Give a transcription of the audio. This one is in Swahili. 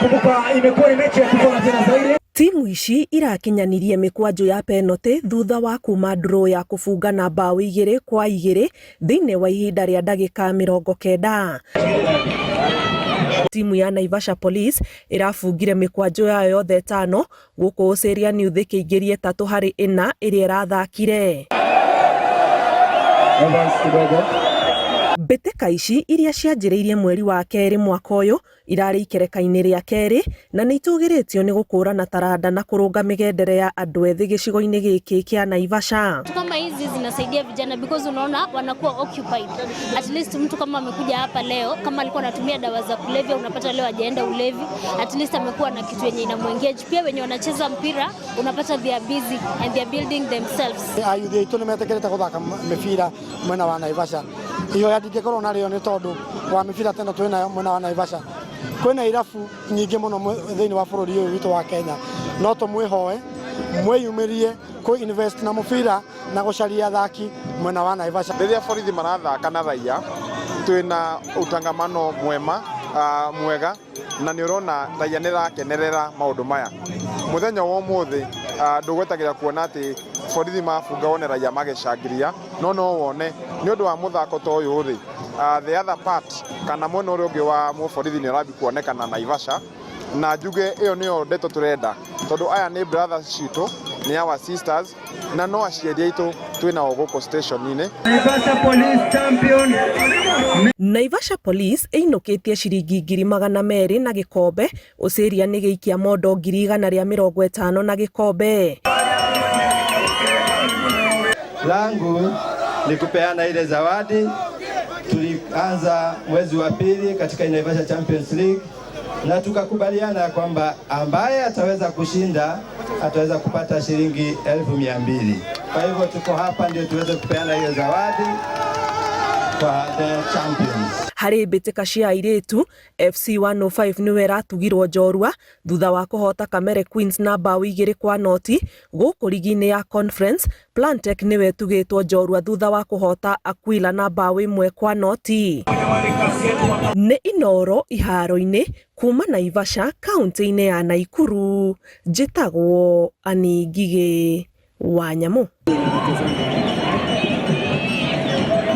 kumbuka imekuwa ni mechi ya kuona tena zaidi. Timu ici irakinyanirie mikwanjo ya penalty thutha wa kuma draw ya kufunga na bao 2-2 thiini wa ihinda ria ndagika 90. Timu ya Naivasha Police irafungire mikwanjo yayo yothe 5 guku Oceria Youth kiingirie 3-4 iria irathakire. Mbĩtĩka ici iria cianjĩrĩirie mweri wa kerĩ mwaka ũyũ irarĩ ikereka-inĩ rĩa kerĩ na nĩ itũgĩrĩtio nĩ gũkũrana taranda na kũrũnga mĩgendere ya andũ ethĩ gĩcigo-inĩ gĩkĩ kĩa Naivasha. Kama hizi zinasaidia vijana because unaona wanakuwa occupied. At least mtu kama amekuja hapa leo, kama alikuwa anatumia dawa za kulevya, unapata leo hajaenda ulevi, at least amekuwa na kitu yenye inamuengage. Pia wenye wanacheza mpira unapata they are busy and they are building themselves. Ayuthi itu nimetekerete guthaka mipira mwena wa Naivasha. Iyo yandingĩkorwo nario nĩ tondũ wa mĩbira teno twĩnayo mwena wa Naivasha. Kwĩna irabu nyingĩ mũno thĩinĩ wa bũrũri ũyũ witũ wa Kenya, no tũmwĩhoe mwĩyumĩrie kũ invest na mũbira na gũcaria athaki mwena wa Naivasha. Rĩrĩa borithi marathaka na raia twĩna utangamano mwega na nĩ ũrona raia nĩ rakenerera maũndũ maya. Mũthenya wa ũmũthĩ ndũgwetagĩra kuona atĩ borithi mafunga wone raia magĩcangiria no wone nĩ ũndũ wa mũthako ta ũyũ rĩ the other part kana mwena ũrĩa ũngĩ wa mũborithi nĩ ũrathiĩ kuonekana Naivasha na njuge ĩyo nĩyo ndeto tũrenda tondũ aya nĩ brothers citũ nĩ our sisters na no aciari aitũ twĩnao gũkũ station-inĩ. Naivasha Police champion. Naivasha Police ĩinũkĩtie ciringi 200 na gĩkombe. Oceria nĩ gĩikia mondo 150 na gĩkombe. Langu ni kupeana ile zawadi. Tulianza mwezi wa pili katika Naivasha Champions League na tukakubaliana kwamba ambaye ataweza kushinda ataweza kupata shilingi 200,000. Kwa hivyo tuko hapa ndio tuweze kupeana hiyo zawadi kwa the champions. Harĩ mbĩtĩka cia airĩtu, FC 105 nĩwe ratugirwo njorua thutha wa kũhota Kamere Queens na bao 2-0 gũkũ ligi-inĩ ya Conference. Plantech nĩwe tugĩtwo njorua thutha wa kũhota Aquila na bao 1-0. Nĩ Inooro iharo-inĩ kuma Naivasha kaunti-inĩ ya Nakuru. Njĩtagwo Ani Ngigĩ wa Nyamũ.